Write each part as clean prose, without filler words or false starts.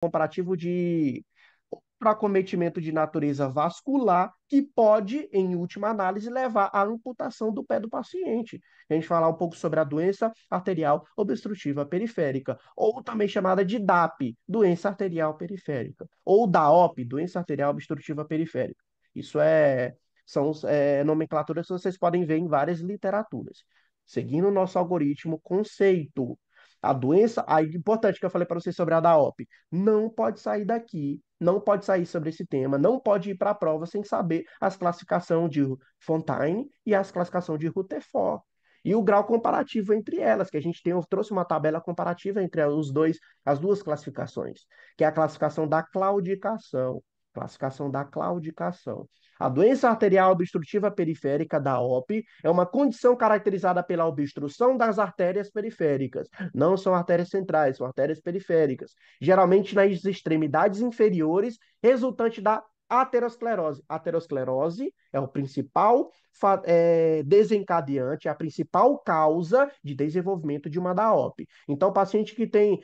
comparativo de acometimento de natureza vascular que pode, em última análise, levar à amputação do pé do paciente. A gente falar um pouco sobre a doença arterial obstrutiva periférica, ou também chamada de DAP, doença arterial periférica, ou DAOP, doença arterial obstrutiva periférica. Isso são nomenclaturas que vocês podem ver em várias literaturas. Seguindo o nosso algoritmo, conceito. A doença, aí importante que eu falei para vocês sobre a DAOP, não pode sair daqui, não pode sair sobre esse tema, não pode ir para a prova sem saber as classificações de Fontaine e as classificações de Rutherford. E o grau comparativo entre elas, que a gente tem, eu trouxe uma tabela comparativa entre as duas classificações, que é a classificação da claudicação. Classificação da claudicação. A doença arterial obstrutiva periférica da OP é uma condição caracterizada pela obstrução das artérias periféricas. Não são artérias centrais, são artérias periféricas, geralmente nas extremidades inferiores, resultante da aterosclerose. A aterosclerose é o principal desencadeante, a principal causa de desenvolvimento de uma DAOP. Então, paciente que tem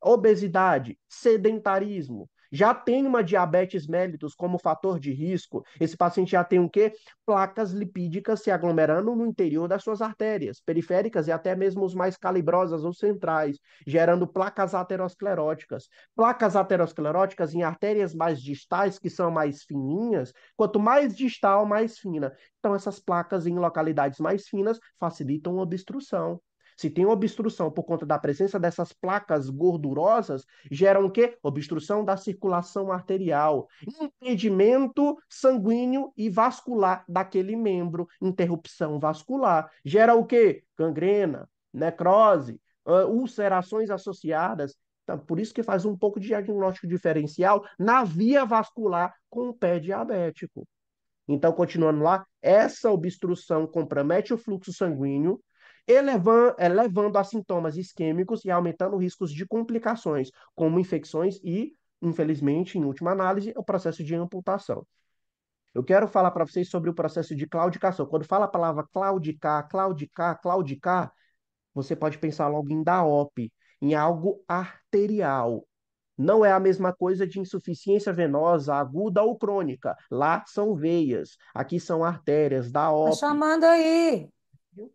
obesidade, sedentarismo, já tem uma diabetes mellitus como fator de risco, esse paciente já tem o quê? Placas lipídicas se aglomerando no interior das suas artérias periféricas e até mesmo os mais calibrosas ou centrais, gerando placas ateroscleróticas. Placas ateroscleróticas em artérias mais distais, que são mais fininhas, quanto mais distal, mais fina. Então, essas placas em localidades mais finas facilitam a obstrução. Se tem obstrução por conta da presença dessas placas gordurosas, geram o quê? Obstrução da circulação arterial, impedimento sanguíneo e vascular daquele membro, interrupção vascular. Gera o quê? Gangrena, necrose, ulcerações associadas. Então, por isso que faz um pouco de diagnóstico diferencial na via vascular com o pé diabético. Então, continuando lá, essa obstrução compromete o fluxo sanguíneo, levando a sintomas isquêmicos e aumentando riscos de complicações, como infecções e, infelizmente, em última análise, o processo de amputação. Eu quero falar para vocês sobre o processo de claudicação. Quando fala a palavra claudicar, claudicar, claudicar, você pode pensar logo em DAOP, em algo arterial. Não é a mesma coisa de insuficiência venosa aguda ou crônica. Lá são veias, aqui são artérias, Tá DAOP. chamando aí.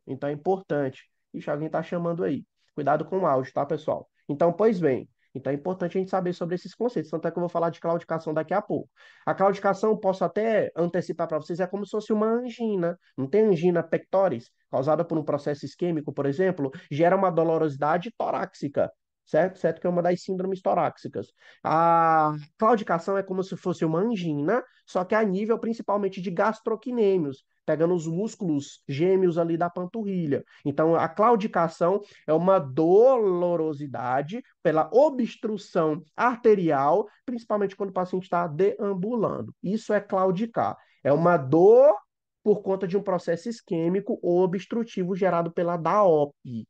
Então é importante. Ixi, alguém está chamando aí. Cuidado com o áudio, tá, pessoal? Então, pois bem. Então é importante a gente saber sobre esses conceitos. Tanto é que eu vou falar de claudicação daqui a pouco. A claudicação, posso até antecipar para vocês, é como se fosse uma angina. Não tem angina pectoris, causada por um processo isquêmico, por exemplo, gera uma dolorosidade torácica. Certo? Certo que é uma das síndromes torácicas. A claudicação é como se fosse uma angina, só que a nível principalmente de gastrocnêmios, pegando os músculos gêmeos ali da panturrilha. Então, a claudicação é uma dolorosidade pela obstrução arterial, principalmente quando o paciente está deambulando. Isso é claudicar. É uma dor por conta de um processo isquêmico ou obstrutivo gerado pela DAOP.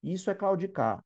Isso é claudicar,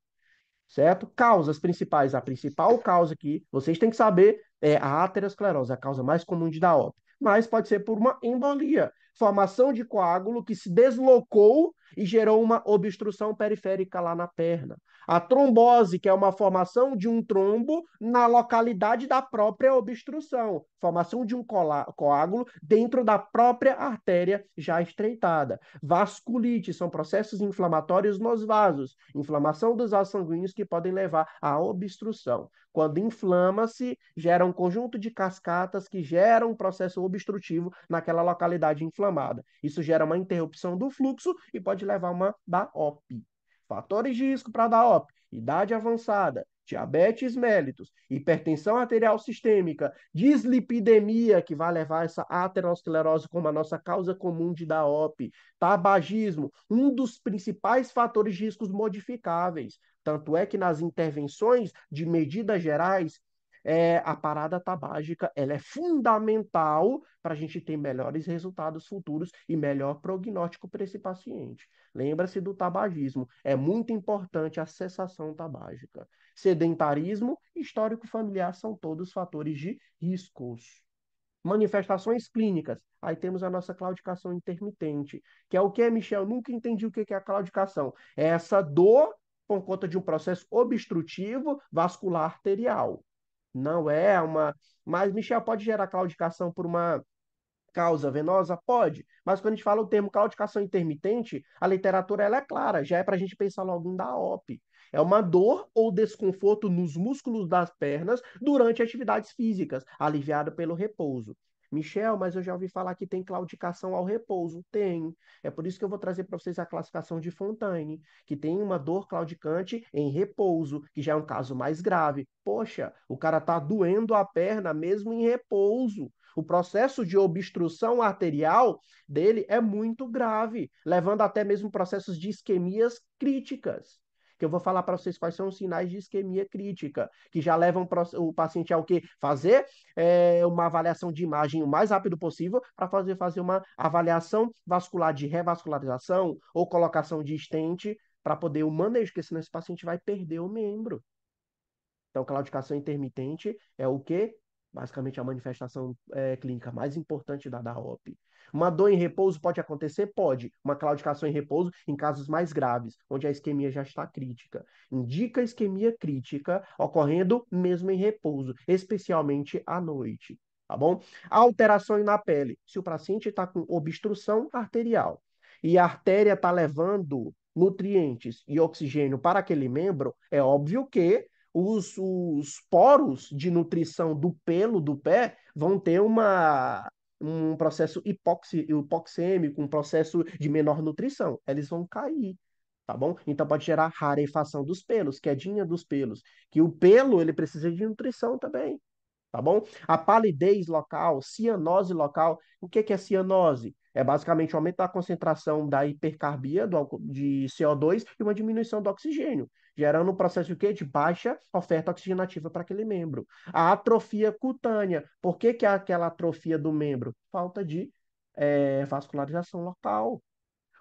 certo? Causas principais. A principal causa que vocês têm que saber é a aterosclerose, a causa mais comum de DAOP. Mas pode ser por uma embolia, formação de coágulo que se deslocou e gerou uma obstrução periférica lá na perna. A trombose, que é uma formação de um trombo na localidade da própria obstrução, formação de um coágulo dentro da própria artéria já estreitada. Vasculite são processos inflamatórios nos vasos, inflamação dos vasos sanguíneos que podem levar à obstrução. Quando inflama-se, gera um conjunto de cascatas que geram um processo obstrutivo naquela localidade inflamada. Isso gera uma interrupção do fluxo e pode levar a uma DAOP. Fatores de risco para DAOP: idade avançada, diabetes mellitus, hipertensão arterial sistêmica, dislipidemia, que vai levar a essa aterosclerose como a nossa causa comum de DAOP, tabagismo, um dos principais fatores de riscos modificáveis. Tanto é que nas intervenções de medidas gerais, a parada tabágica ela é fundamental para a gente ter melhores resultados futuros e melhor prognóstico para esse paciente. Lembra-se do tabagismo. É muito importante a cessação tabágica. Sedentarismo, histórico familiar são todos fatores de riscos. Manifestações clínicas. Aí temos a nossa claudicação intermitente, que é o que, Michel? Nunca entendi o que é a claudicação. É essa dor por conta de um processo obstrutivo vascular arterial. Não é uma. Mas, Michel, pode gerar claudicação por uma causa venosa? Pode. Mas quando a gente fala o termo claudicação intermitente, a literatura ela é clara, já é para a gente pensar logo em DAOP. É uma dor ou desconforto nos músculos das pernas durante atividades físicas, aliviado pelo repouso. Michel, mas eu já ouvi falar que tem claudicação ao repouso. Tem. É por isso que eu vou trazer para vocês a classificação de Fontaine, que tem uma dor claudicante em repouso, que já é um caso mais grave. Poxa, o cara está doendo a perna mesmo em repouso. O processo de obstrução arterial dele é muito grave, levando até mesmo processos de isquemias críticas. Que eu vou falar para vocês quais são os sinais de isquemia crítica, que já levam o paciente ao quê? Fazer uma avaliação de imagem o mais rápido possível para fazer uma avaliação vascular de revascularização ou colocação de stent para poder o manejo, porque senão esse paciente vai perder o membro. Então, claudicação intermitente é o quê? Basicamente, a manifestação clínica mais importante da DAOP. Uma dor em repouso pode acontecer? Pode. Uma claudicação em repouso em casos mais graves, onde a isquemia já está crítica. Indica isquemia crítica ocorrendo mesmo em repouso, especialmente à noite. Tá bom? Alterações na pele. Se o paciente está com obstrução arterial e a artéria está levando nutrientes e oxigênio para aquele membro, é óbvio que os poros de nutrição do pelo do pé vão ter um processo hipoxêmico, um processo de menor nutrição. Eles vão cair, tá bom? Então pode gerar rarefação dos pelos, quedinha dos pelos, que o pelo ele precisa de nutrição também, tá bom? A palidez local, cianose local. O que que é cianose? É basicamente o aumento da concentração da hipercarbia de CO2 e uma diminuição do oxigênio, gerando um processo de quê? De baixa oferta oxigenativa para aquele membro. A atrofia cutânea. Por que que é aquela atrofia do membro? Falta de vascularização local.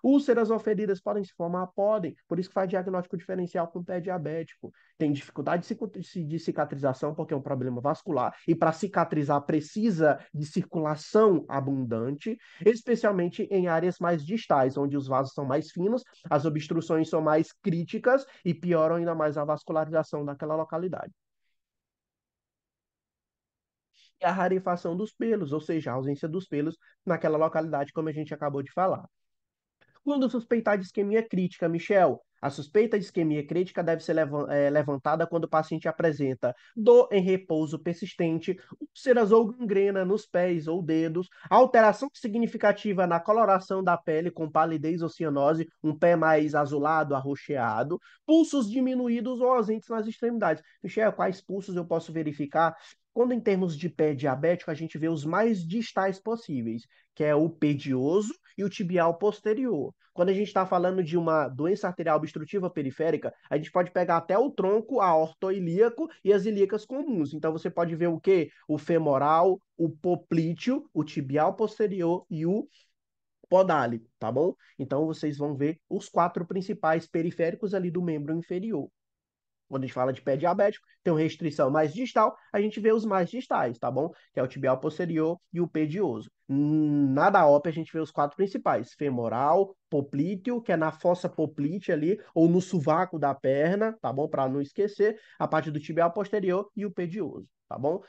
Úlceras ou feridas podem se formar? Podem. Por isso que faz diagnóstico diferencial com o pé diabético. Tem dificuldade de cicatrização porque é um problema vascular. E para cicatrizar precisa de circulação abundante, especialmente em áreas mais distais, onde os vasos são mais finos, as obstruções são mais críticas e pioram ainda mais a vascularização daquela localidade. E a rarefação dos pelos, ou seja, a ausência dos pelos naquela localidade, como a gente acabou de falar. Quando suspeitar de isquemia crítica, Michel, a suspeita de isquemia crítica deve ser levantada quando o paciente apresenta dor em repouso persistente, úlceras ou gangrena nos pés ou dedos, alteração significativa na coloração da pele com palidez ou cianose, um pé mais azulado, arroxeado, pulsos diminuídos ou ausentes nas extremidades. Michel, quais pulsos eu posso verificar? Quando em termos de pé diabético, a gente vê os mais distais possíveis, que é o pedioso e o tibial posterior. Quando a gente está falando de uma doença arterial obstrutiva periférica, a gente pode pegar até o tronco aortoilíaco e as ilíacas comuns. Então você pode ver o quê? O femoral, o poplíteo, o tibial posterior e o podálico, tá bom? Então vocês vão ver os quatro principais periféricos ali do membro inferior. Quando a gente fala de pé diabético, tem uma restrição mais distal, a gente vê os mais distais, tá bom? Que é o tibial posterior e o pedioso. Na DAOP a gente vê os quatro principais: femoral, poplíteo, que é na fossa poplítea ali, ou no sovaco da perna, tá bom? Para não esquecer, a parte do tibial posterior e o pedioso, tá bom?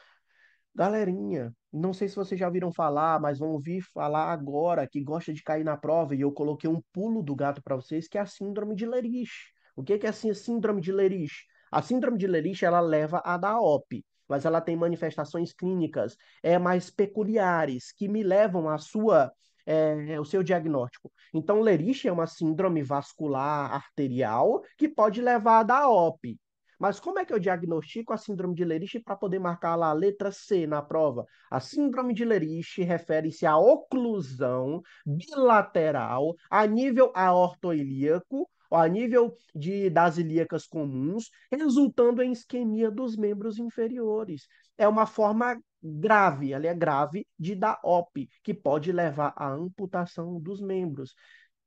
Galerinha, não sei se vocês já ouviram falar, mas vão ouvir falar agora que gosta de cair na prova e eu coloquei um pulo do gato para vocês, que é a síndrome de Lerich. O que que é assim, a síndrome de Lerich? A síndrome de Lerich, ela leva a DAOP, mas ela tem manifestações clínicas mais peculiares que me levam à o seu diagnóstico. Então, Lerich é uma síndrome vascular arterial que pode levar a DAOP. Mas como é que eu diagnostico a síndrome de Lerich para poder marcar lá a letra C na prova? A síndrome de Lerich refere-se à oclusão bilateral a nível aortoilíaco, ou a nível das ilíacas comuns, resultando em isquemia dos membros inferiores. É uma forma grave, ela é grave, de DAOP, que pode levar à amputação dos membros.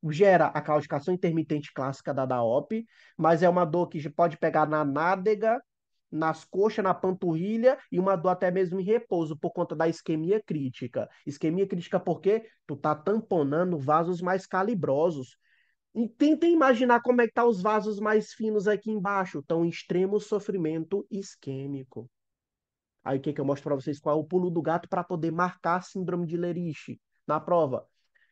Gera a claudicação intermitente clássica da DAOP, mas é uma dor que pode pegar na nádega, nas coxas, na panturrilha e uma dor até mesmo em repouso por conta da isquemia crítica. Isquemia crítica porque tu tá tamponando vasos mais calibrosos. E tenta imaginar como é que tá os vasos mais finos aqui embaixo, estão em extremo sofrimento isquêmico. Aí o que que eu mostro para vocês? Qual é o pulo do gato para poder marcar a síndrome de Lerich na prova?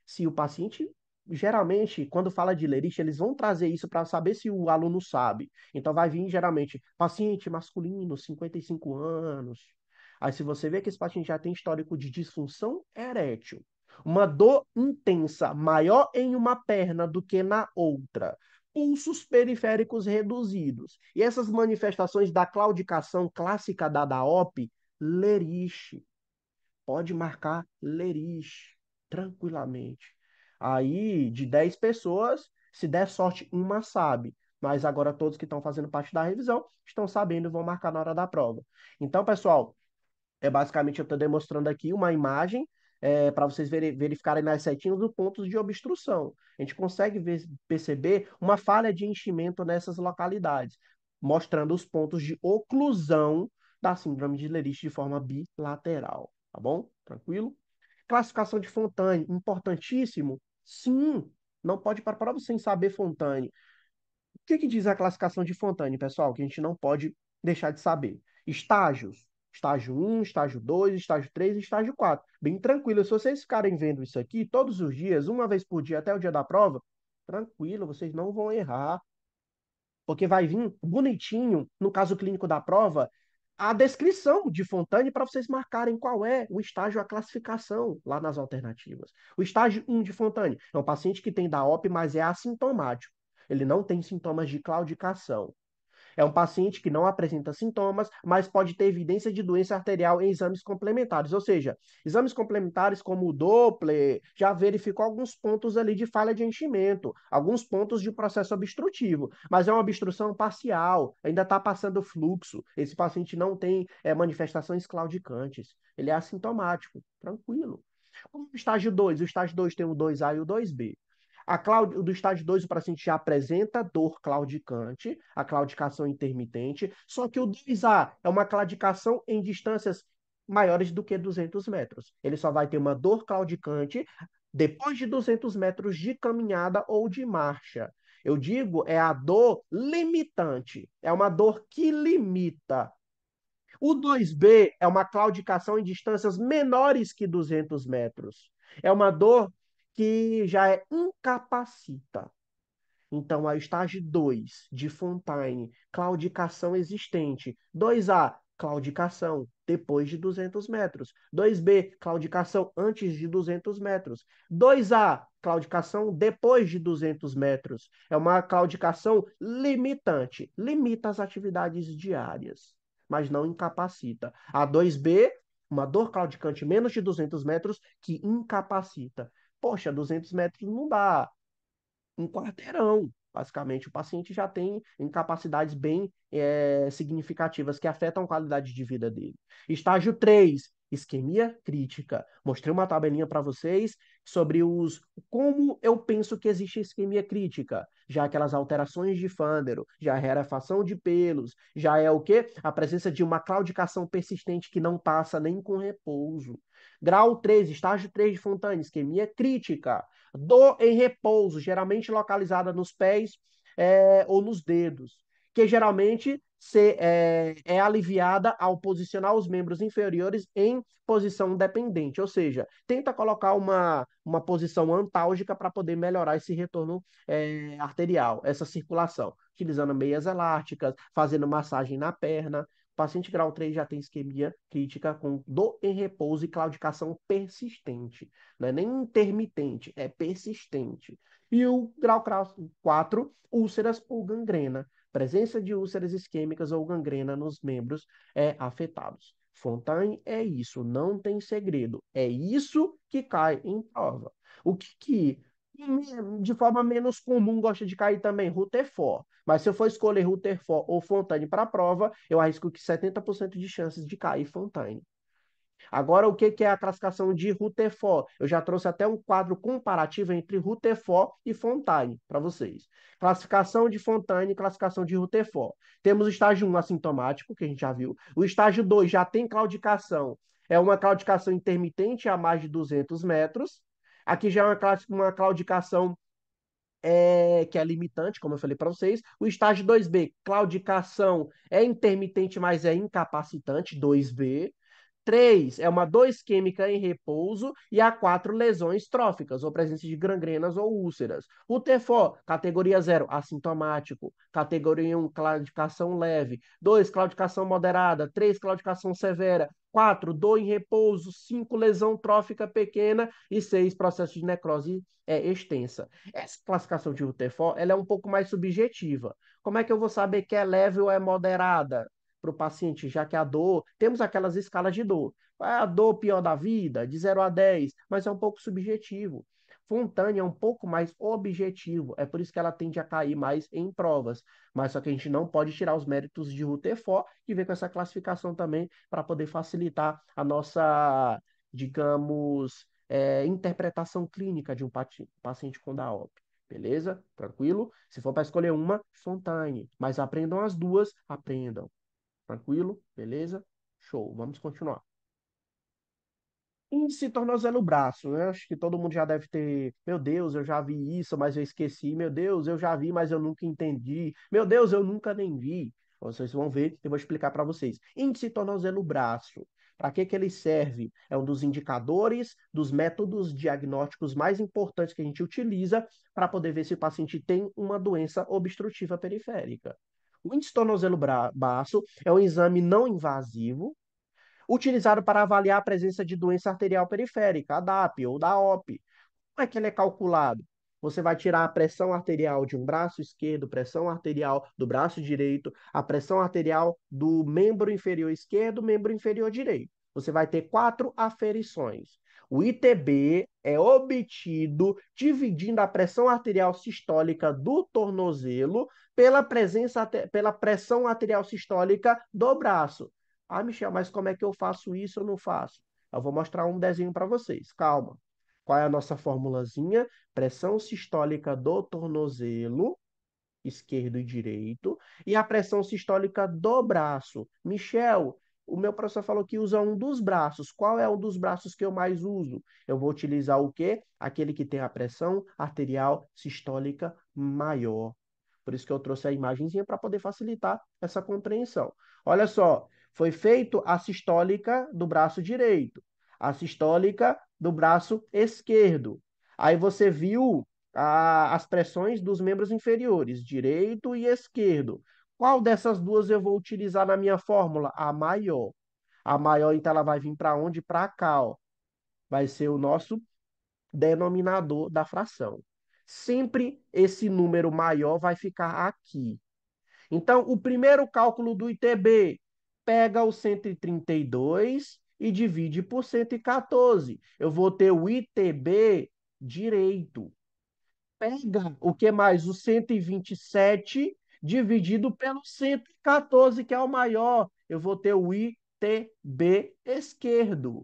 Se o paciente, geralmente, quando fala de Lerich, eles vão trazer isso para saber se o aluno sabe. Então vai vir, geralmente, paciente masculino, 55 anos. Aí se você vê que esse paciente já tem histórico de disfunção erétil, uma dor intensa, maior em uma perna do que na outra, pulsos periféricos reduzidos. E essas manifestações da claudicação clássica da DAOP, Lerich. Pode marcar Lerich tranquilamente. Aí, de 10 pessoas, se der sorte, uma sabe. Mas agora todos que estão fazendo parte da revisão estão sabendo e vão marcar na hora da prova. Então, pessoal, basicamente eu estou demonstrando aqui uma imagem para vocês verificarem nas setinhas os pontos de obstrução. A gente consegue perceber uma falha de enchimento nessas localidades, mostrando os pontos de oclusão da síndrome de Lerich de forma bilateral. Tá bom? Tranquilo? Classificação de Fontane, importantíssimo? Sim, não pode ir para a prova sem saber Fontane. O que que diz a classificação de Fontane, pessoal? Que a gente não pode deixar de saber. Estágios. Estágio 1, estágio 2, estágio 3 e estágio 4. Bem tranquilo. Se vocês ficarem vendo isso aqui todos os dias, uma vez por dia até o dia da prova, tranquilo, vocês não vão errar. Porque vai vir bonitinho, no caso clínico da prova, a descrição de Fontane para vocês marcarem qual é o estágio, a classificação lá nas alternativas. O estágio 1 de Fontane é um paciente que tem DAOP, mas é assintomático. Ele não tem sintomas de claudicação. É um paciente que não apresenta sintomas, mas pode ter evidência de doença arterial em exames complementares. Ou seja, exames complementares como o Doppler já verificou alguns pontos ali de falha de enchimento, alguns pontos de processo obstrutivo, mas é uma obstrução parcial, ainda está passando fluxo. Esse paciente não tem manifestações claudicantes. Ele é assintomático, tranquilo. O estágio 2, o estágio 2 tem o 2A e o 2B. Do estágio 2, o paciente já apresenta dor claudicante, a claudicação intermitente, só que o 2A é uma claudicação em distâncias maiores do que 200 metros. Ele só vai ter uma dor claudicante depois de 200 metros de caminhada ou de marcha. Eu digo, é a dor limitante, é uma dor que limita. O 2B é uma claudicação em distâncias menores que 200 metros. É uma dor que já é incapacita. Então, a estágio 2 de Fontaine, claudicação existente. 2A, claudicação depois de 200 metros. 2B, claudicação antes de 200 metros. 2A, claudicação depois de 200 metros. É uma claudicação limitante. Limita as atividades diárias, mas não incapacita. A 2B, uma dor claudicante menos de 200 metros que incapacita. Poxa, 200 metros não dá um quarteirão. Basicamente, o paciente já tem incapacidades bem significativas que afetam a qualidade de vida dele. Estágio 3, isquemia crítica. Mostrei uma tabelinha para vocês sobre como eu penso que existe isquemia crítica. Já aquelas alterações de Fandero, já a rarefação de pelos, já é o quê? A presença de uma claudicação persistente que não passa nem com repouso. Grau 3, estágio 3 de Fontane, isquemia crítica. Dor em repouso, geralmente localizada nos pés ou nos dedos, que geralmente é aliviada ao posicionar os membros inferiores em posição dependente, ou seja, tenta colocar uma posição antálgica para poder melhorar esse retorno arterial, essa circulação, utilizando meias elásticas, fazendo massagem na perna. O paciente grau 3 já tem isquemia crítica com dor em repouso e claudicação persistente. Não é nem intermitente, é persistente. E o grau 4, úlceras ou gangrena. Presença de úlceras isquêmicas ou gangrena nos membros afetados. Fontaine é isso, não tem segredo. É isso que cai em prova. O que de forma menos comum gosta de cair também? Rutherford. Mas se eu for escolher Rutherford ou Fontaine para a prova, eu arrisco que 70% de chances de cair Fontaine. Agora, o que é a classificação de Rutherford? Eu já trouxe até um quadro comparativo entre Rutherford e Fontaine para vocês. Classificação de Fontaine e classificação de Rutherford. Temos o estágio 1 assintomático, que a gente já viu. O estágio 2 já tem claudicação. É uma claudicação intermitente a mais de 200 metros. Aqui já é uma claudicação que é limitante, como eu falei para vocês. O estágio 2B, claudicação é intermitente, mas é incapacitante, 2B. 3 é uma dor isquêmica em repouso e a 4 lesões tróficas ou presença de gangrenas ou úlceras. O TFO, categoria 0, assintomático. Categoria 1, claudicação leve. 2, claudicação moderada. 3, claudicação severa. 4, dor em repouso. 5, lesão trófica pequena. E 6, processo de necrose extensa. Essa classificação de UTFO ela é um pouco mais subjetiva. Como é que eu vou saber que é leve ou é moderada para o paciente, já que a dor, temos aquelas escalas de dor. Qual é a dor pior da vida? De 0 a 10, mas é um pouco subjetivo. Fontane é um pouco mais objetivo, é por isso que ela tende a cair mais em provas. Mas só que a gente não pode tirar os méritos de Rutherford e ver com essa classificação também para poder facilitar a nossa, digamos, interpretação clínica de um paciente com DAOP. Beleza? Tranquilo? Se for para escolher uma, Fontaine. Mas aprendam as duas, aprendam. Tranquilo? Beleza? Show. Vamos continuar. Índice tornozelo-braço, né? Acho que todo mundo já deve ter. Meu Deus, eu já vi isso, mas eu esqueci. Meu Deus, eu já vi, mas eu nunca entendi. Meu Deus, eu nunca nem vi. Vocês vão ver, eu vou explicar para vocês. Índice tornozelo-braço. Para que ele serve? É um dos indicadores, dos métodos diagnósticos mais importantes que a gente utiliza para poder ver se o paciente tem uma doença obstrutiva periférica. O índice tornozelo-braço é um exame não invasivo utilizado para avaliar a presença de doença arterial periférica, a DAP ou DAOP. Como é que ele é calculado? Você vai tirar a pressão arterial de um braço esquerdo, pressão arterial do braço direito, a pressão arterial do membro inferior esquerdo, membro inferior direito. Você vai ter 4 aferições. O ITB é obtido dividindo a pressão arterial sistólica do tornozelo pela pressão arterial sistólica do braço. Ah, Michel, mas como é que eu faço isso? Eu não faço. Eu vou mostrar um desenho para vocês. Calma. Qual é a nossa formulazinha? Pressão sistólica do tornozelo, esquerdo e direito, e a pressão sistólica do braço. Michel, o meu professor falou que usa um dos braços. Qual é um dos braços que eu mais uso? Eu vou utilizar o quê? Aquele que tem a pressão arterial sistólica maior. Por isso que eu trouxe a imagenzinha para poder facilitar essa compreensão. Olha só, foi feito a sistólica do braço direito, a sistólica do braço esquerdo. Aí você viu as pressões dos membros inferiores, direito e esquerdo. Qual dessas duas eu vou utilizar na minha fórmula? A maior. A maior, então, ela vai vir para onde? Para cá, ó. Vai ser o nosso denominador da fração. Sempre esse número maior vai ficar aqui. Então, o primeiro cálculo do ITB pega o 132 e divide por 114. Eu vou ter o ITB direito. Pega o que mais? O 127 dividido pelo 114, que é o maior. Eu vou ter o ITB esquerdo.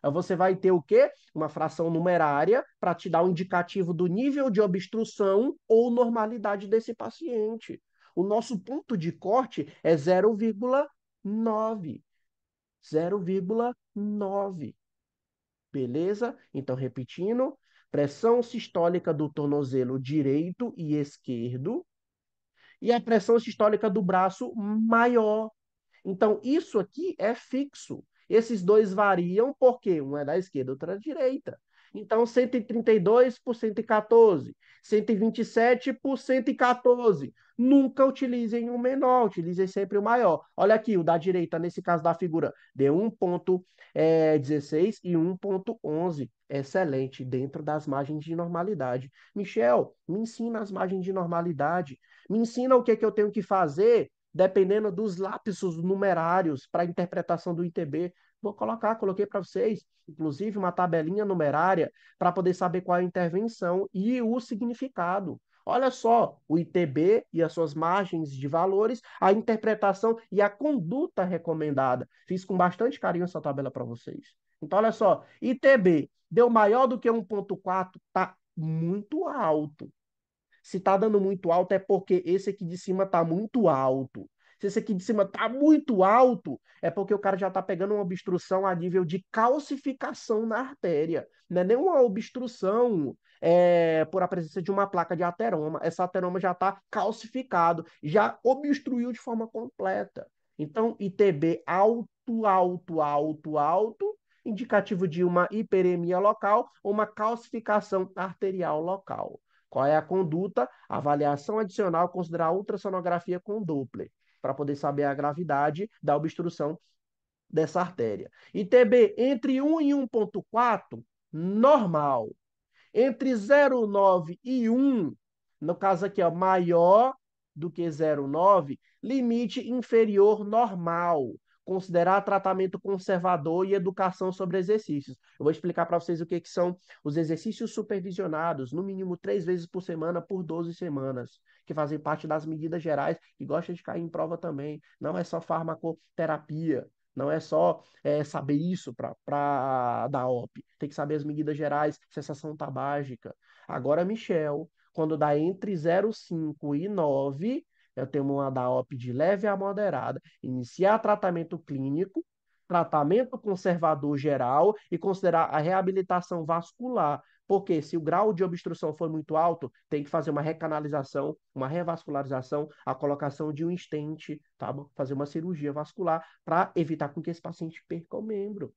Aí você vai ter o quê? Uma fração numerária para te dar um indicativo do nível de obstrução ou normalidade desse paciente. O nosso ponto de corte é 0,9. 0,9. Beleza? Então, repetindo, pressão sistólica do tornozelo direito e esquerdo e a pressão sistólica do braço maior. Então, isso aqui é fixo. Esses dois variam porque um é da esquerda, outro é da direita. Então, 132 por 114, 127 por 114. Nunca utilizem o menor, utilizem sempre o maior. Olha aqui, o da direita, nesse caso da figura, deu 1,16 e 1,11. Excelente, dentro das margens de normalidade. Michel, me ensina as margens de normalidade. Me ensina o que, que eu tenho que fazer dependendo dos lapsos numerários para a interpretação do ITB. Coloquei para vocês, inclusive, uma tabelinha numerária para poder saber qual é a intervenção e o significado. Olha só, o ITB e as suas margens de valores, a interpretação e a conduta recomendada. Fiz com bastante carinho essa tabela para vocês. Então, olha só, ITB deu maior do que 1,4, tá muito alto. Se está dando muito alto, é porque esse aqui de cima está muito alto. Se esse aqui de cima está muito alto, é porque o cara já está pegando uma obstrução a nível de calcificação na artéria. Não é nem uma obstrução por a presença de uma placa de ateroma. Essa ateroma já está calcificado, já obstruiu de forma completa. Então, ITB alto, alto, alto, alto, indicativo de uma hiperemia local ou uma calcificação arterial local. Qual é a conduta? Avaliação adicional, considerar a ultrassonografia com Doppler, para poder saber a gravidade da obstrução dessa artéria. ITB entre 1 e 1,4, normal. Entre 0,9 e 1, no caso aqui, ó, maior do que 0,9, limite inferior normal. Considerar tratamento conservador e educação sobre exercícios. Eu vou explicar para vocês o que são os exercícios supervisionados, no mínimo 3 vezes por semana, por 12 semanas, que fazem parte das medidas gerais e gostam de cair em prova também. Não é só farmacoterapia, não é só saber isso para dar OP. Tem que saber as medidas gerais, sensação tabágica. Agora, Michel, quando dá entre 0,5 e 9, eu tenho uma DAOP de leve a moderada. Iniciar tratamento clínico, tratamento conservador geral e considerar a reabilitação vascular. Porque se o grau de obstrução for muito alto, tem que fazer uma recanalização, uma revascularização, a colocação de um stent, tá bom? Fazer uma cirurgia vascular para evitar com que esse paciente perca o membro.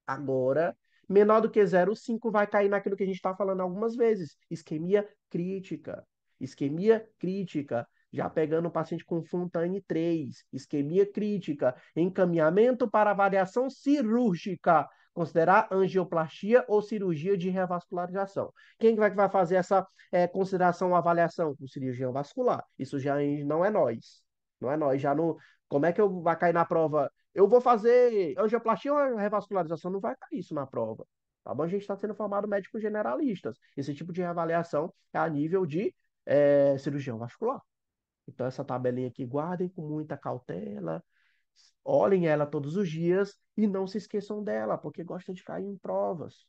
Agora, menor do que 0,5 vai cair naquilo que a gente está falando algumas vezes, isquemia crítica. Isquemia crítica, já pegando o paciente com Fontane 3, isquemia crítica, encaminhamento para avaliação cirúrgica, considerar angioplastia ou cirurgia de revascularização. Quem vai fazer essa consideração ou avaliação? O cirurgião vascular. Isso já não é nós. Não é nós. Já não. Como é que eu vai cair na prova? Eu vou fazer angioplastia ou revascularização? Não vai cair isso na prova. Tá bom? A gente está sendo formado médicos generalistas. Esse tipo de reavaliação é a nível de cirurgião vascular. Então, essa tabelinha aqui, guardem com muita cautela, olhem ela todos os dias e não se esqueçam dela, porque gosta de cair em provas.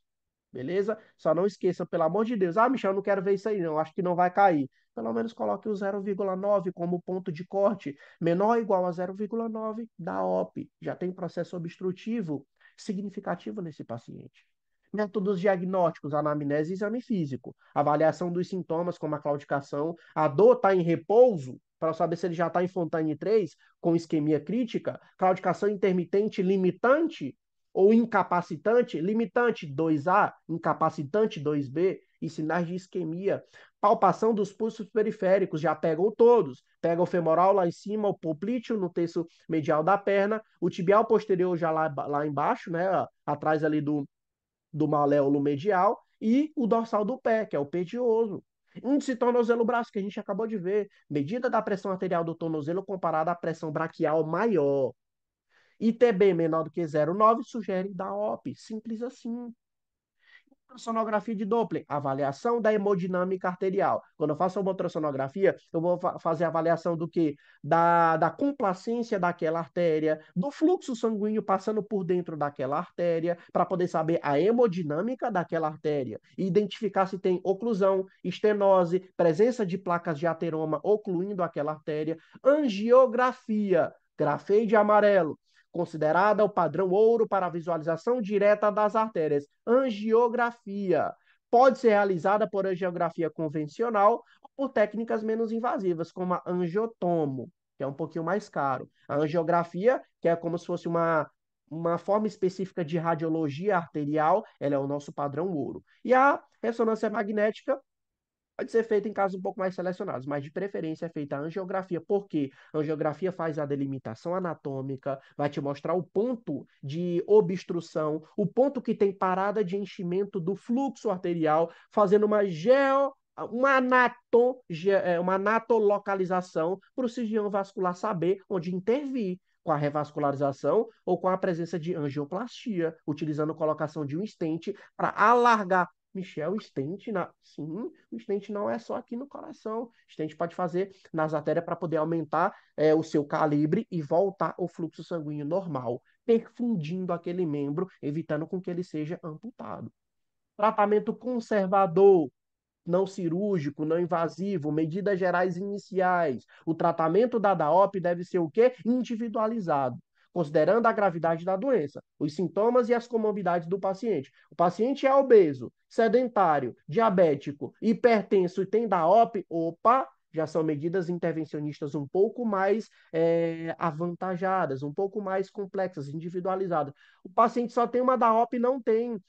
Beleza? Só não esqueça, pelo amor de Deus. Ah, Michel, eu não quero ver isso aí, não. Acho que não vai cair. Pelo menos coloque o 0,9 como ponto de corte. Menor ou igual a 0,9 da OP. Já tem processo obstrutivo significativo nesse paciente. Métodos diagnósticos, anamnese e exame físico. Avaliação dos sintomas, como a claudicação. A dor está em repouso, para saber se ele já está em Fontane 3, com isquemia crítica. Claudicação intermitente limitante ou incapacitante. Limitante 2A, incapacitante 2B e sinais de isquemia. Palpação dos pulsos periféricos, já pegam todos. Pega o femoral lá em cima, o poplíteo no terço medial da perna, o tibial posterior já lá embaixo, né, atrás ali do maléolo medial, e o dorsal do pé, que é o pedioso. Índice tornozelo-braço, que a gente acabou de ver. Medida da pressão arterial do tornozelo comparada à pressão braquial maior. ITB menor do que 0,9 sugere da OP. Simples assim. Ultrassonografia de Doppler, avaliação da hemodinâmica arterial. Quando eu faço uma ultrassonografia, eu vou fazer a avaliação do que? Da complacência daquela artéria, do fluxo sanguíneo passando por dentro daquela artéria, para poder saber a hemodinâmica daquela artéria e identificar se tem oclusão, estenose, presença de placas de ateroma ocluindo aquela artéria. Angiografia, grafei de amarelo, considerada o padrão ouro para a visualização direta das artérias. Angiografia pode ser realizada por angiografia convencional ou por técnicas menos invasivas, como a angiotomo, que é um pouquinho mais caro. A angiografia, que é como se fosse uma forma específica de radiologia arterial, ela é o nosso padrão ouro. E a ressonância magnética pode ser feita em casos um pouco mais selecionados, mas de preferência é feita a angiografia, porque a angiografia faz a delimitação anatômica, vai te mostrar o ponto de obstrução, o ponto que tem parada de enchimento do fluxo arterial, fazendo uma anatolocalização para o cirurgião vascular saber onde intervir com a revascularização ou com a presença de angioplastia, utilizando a colocação de um stent para alargar. Michel, sim, o stent não é só aqui no coração. O stent pode fazer nas artérias para poder aumentar o seu calibre e voltar o fluxo sanguíneo normal, perfundindo aquele membro, evitando com que ele seja amputado. Tratamento conservador. não cirúrgico, não invasivo, medidas gerais iniciais. O tratamento da DAOP deve ser o quê? Individualizado, considerando a gravidade da doença, os sintomas e as comorbidades do paciente. O paciente é obeso, sedentário, diabético, hipertenso e tem DAOP, opa, já são medidas intervencionistas um pouco mais avantajadas, um pouco mais complexas, individualizadas. O paciente só tem uma DAOP e não tem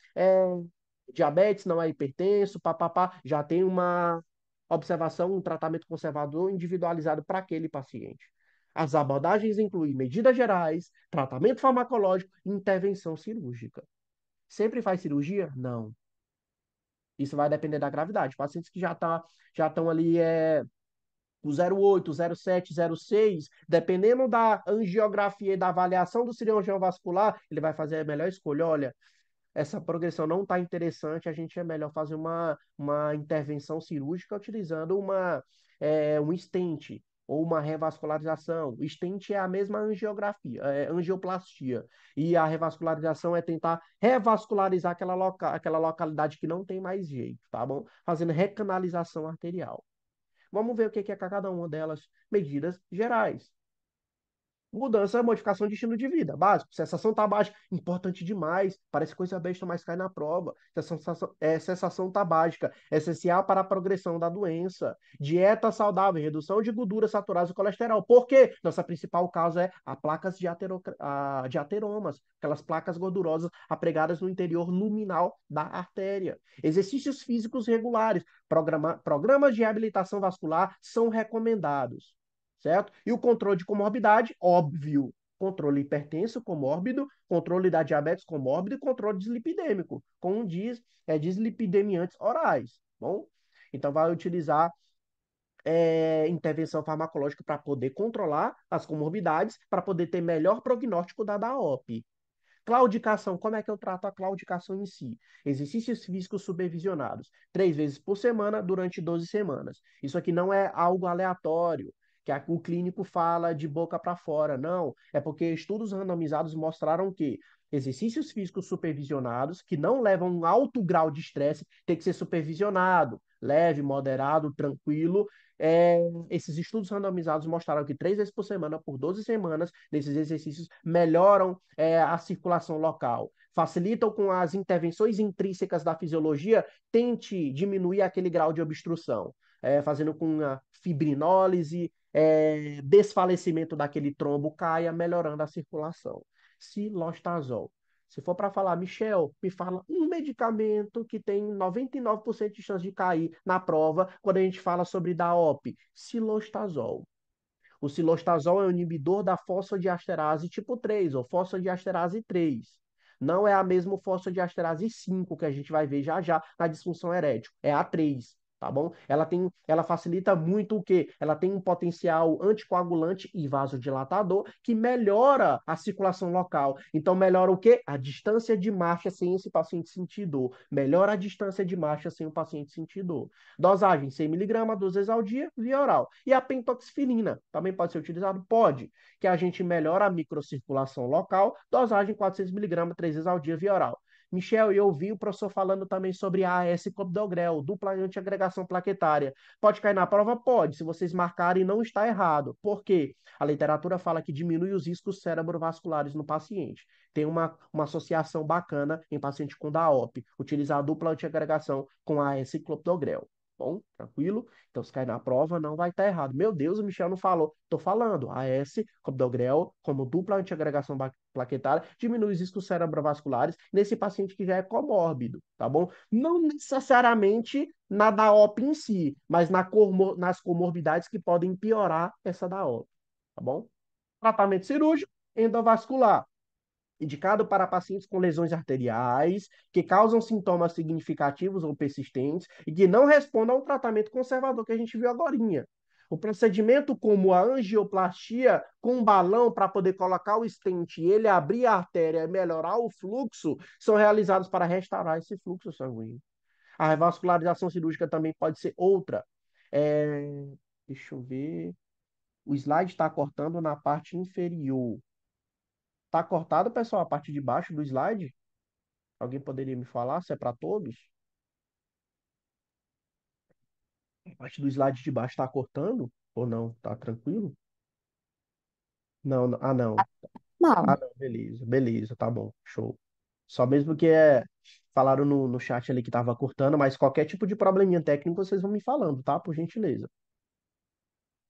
diabetes, não é hipertenso, papapá, já tem uma observação, um tratamento conservador individualizado para aquele paciente. As abordagens incluem medidas gerais, tratamento farmacológico e intervenção cirúrgica. Sempre faz cirurgia? Não. Isso vai depender da gravidade. Pacientes que já estão ali o 08, 07, 06, dependendo da angiografia e da avaliação do cirurgião vascular, ele vai fazer a melhor escolha. Olha, essa progressão não está interessante, a gente é melhor fazer uma intervenção cirúrgica utilizando um stent ou uma revascularização. O stent é a mesma angiografia, angioplastia. E a revascularização é tentar revascularizar aquela localidade que não tem mais jeito, tá bom? Fazendo recanalização arterial. Vamos ver o que é cada uma delas. Medidas gerais. Mudança, modificação de estilo de vida, básico. Sensação tá baixa, importante demais. Parece coisa besta, mas cai na prova. Sensação tabágica, essencial para a progressão da doença. Dieta saudável, redução de gordura saturada e colesterol. Por quê? Nossa principal causa é a placas de ateromas, aquelas placas gordurosas apregadas no interior luminal da artéria. Exercícios físicos regulares, programas de reabilitação vascular são recomendados, certo? E o controle de comorbidade, óbvio. Controle hipertenso comórbido, controle da diabetes comórbido e controle dislipidêmico, com dislipidemiantes orais. Bom, então vai utilizar intervenção farmacológica para poder controlar as comorbidades, para poder ter melhor prognóstico da DAOP. Claudicação, como é que eu trato a claudicação em si? Exercícios físicos supervisionados, 3 vezes por semana durante 12 semanas. Isso aqui não é algo aleatório, que o clínico fala de boca para fora. Não, é porque estudos randomizados mostraram que exercícios físicos supervisionados, que não levam um alto grau de estresse, tem que ser supervisionado, leve, moderado, tranquilo. Esses estudos randomizados mostraram que 3 vezes por semana, por 12 semanas, desses exercícios melhoram a circulação local, facilitam com as intervenções intrínsecas da fisiologia, tente diminuir aquele grau de obstrução, fazendo com a fibrinólise, desfalecimento daquele trombo caia, melhorando a circulação. Cilostazol. Se for para falar, Michel, me fala um medicamento que tem 99% de chance de cair na prova quando a gente fala sobre DAOP. Cilostazol. O cilostazol é um inibidor da fosfodiesterase tipo 3 ou fosfodiesterase 3. Não é a mesma fosfodiesterase 5 que a gente vai ver já já na disfunção erétil. É a 3, tá bom? Ela facilita muito o quê? Ela tem um potencial anticoagulante e vasodilatador que melhora a circulação local. Então melhora o quê? A distância de marcha sem esse paciente sentir dor. Melhora a distância de marcha sem o paciente sentir dor. Dosagem 100 mg, 2 vezes ao dia, via oral. E a pentoxifilina também pode ser utilizado? Pode, que a gente melhora a microcirculação local, dosagem 400 mg, 3 vezes ao dia, via oral. Michel, eu ouvi o professor falando também sobre a AS clopidogrel, dupla antiagregação plaquetária. Pode cair na prova? Pode, se vocês marcarem, não está errado. Por quê? A literatura fala que diminui os riscos cerebrovasculares no paciente. Tem uma associação bacana em paciente com DAOP, utilizar a dupla antiagregação com a AS clopidogrel. Bom, tranquilo? Então, se cair na prova, não vai estar errado. Meu Deus, o Michel não falou. Estou falando. AS, clopidogrel, como dupla antiagregação plaquetária, diminui os riscos cerebrovasculares nesse paciente que já é comórbido, tá bom? Não necessariamente na DAOP em si, mas nas comorbidades que podem piorar essa DAOP, tá bom? Tratamento cirúrgico, endovascular indicado para pacientes com lesões arteriais, que causam sintomas significativos ou persistentes e que não respondam ao tratamento conservador que a gente viu agora. O procedimento como a angioplastia com balão para poder colocar o stent e ele abrir a artéria e melhorar o fluxo são realizados para restaurar esse fluxo sanguíneo. A revascularização cirúrgica também pode ser outra. É... Deixa eu ver. O slide está cortando na parte inferior. Tá cortado, pessoal, a parte de baixo do slide? Alguém poderia me falar se é para todos? A parte do slide de baixo tá cortando? Ou não? Tá tranquilo? Não, ah, não. Ah, Mal. não, beleza, beleza, tá bom, show. Só mesmo que falaram no chat ali que tava cortando, mas qualquer tipo de probleminha técnico vocês vão me falando, tá? Por gentileza.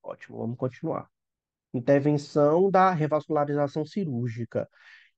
Ótimo, vamos continuar. Intervenção da revascularização cirúrgica.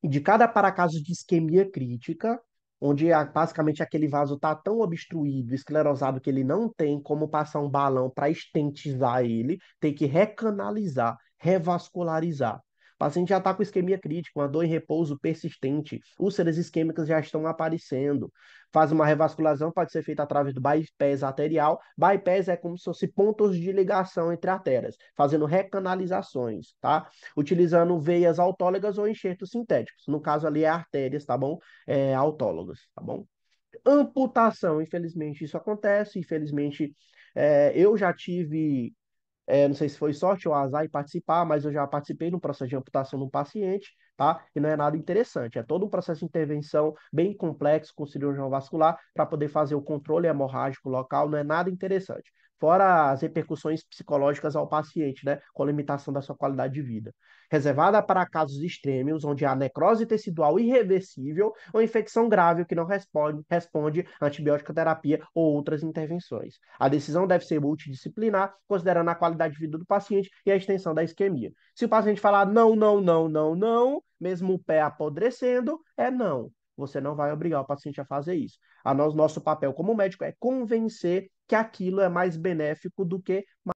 Indicada para casos de isquemia crítica, onde basicamente aquele vaso está tão obstruído, esclerosado, que ele não tem como passar um balão para estentizar ele, tem que recanalizar, revascularizar. O paciente já está com isquemia crítica, uma dor em repouso persistente, úlceras isquêmicas já estão aparecendo. Faz uma revascularização, pode ser feita através do bypass arterial. Bypass é como se fosse pontos de ligação entre artérias, fazendo recanalizações, tá? Utilizando veias autólogas ou enxertos sintéticos. No caso ali é artérias, tá bom? Autólogas, tá bom? Amputação, infelizmente isso acontece, infelizmente eu já tive não sei se foi sorte ou azar em participar, mas eu já participei no processo de amputação de um paciente, tá? E não é nada interessante. É todo um processo de intervenção bem complexo com cirurgião vascular para poder fazer o controle hemorrágico local, não é nada interessante. Fora as repercussões psicológicas ao paciente, né? Com a limitação da sua qualidade de vida. Reservada para casos extremos, onde há necrose tecidual irreversível ou infecção grave que não responde à antibiótica terapia ou outras intervenções. A decisão deve ser multidisciplinar, considerando a qualidade de vida do paciente e a extensão da isquemia. Se o paciente falar não, não, não, não, não, mesmo o pé apodrecendo, é não. Você não vai obrigar o paciente a fazer isso. Nosso papel como médico é convencer que aquilo é mais benéfico do que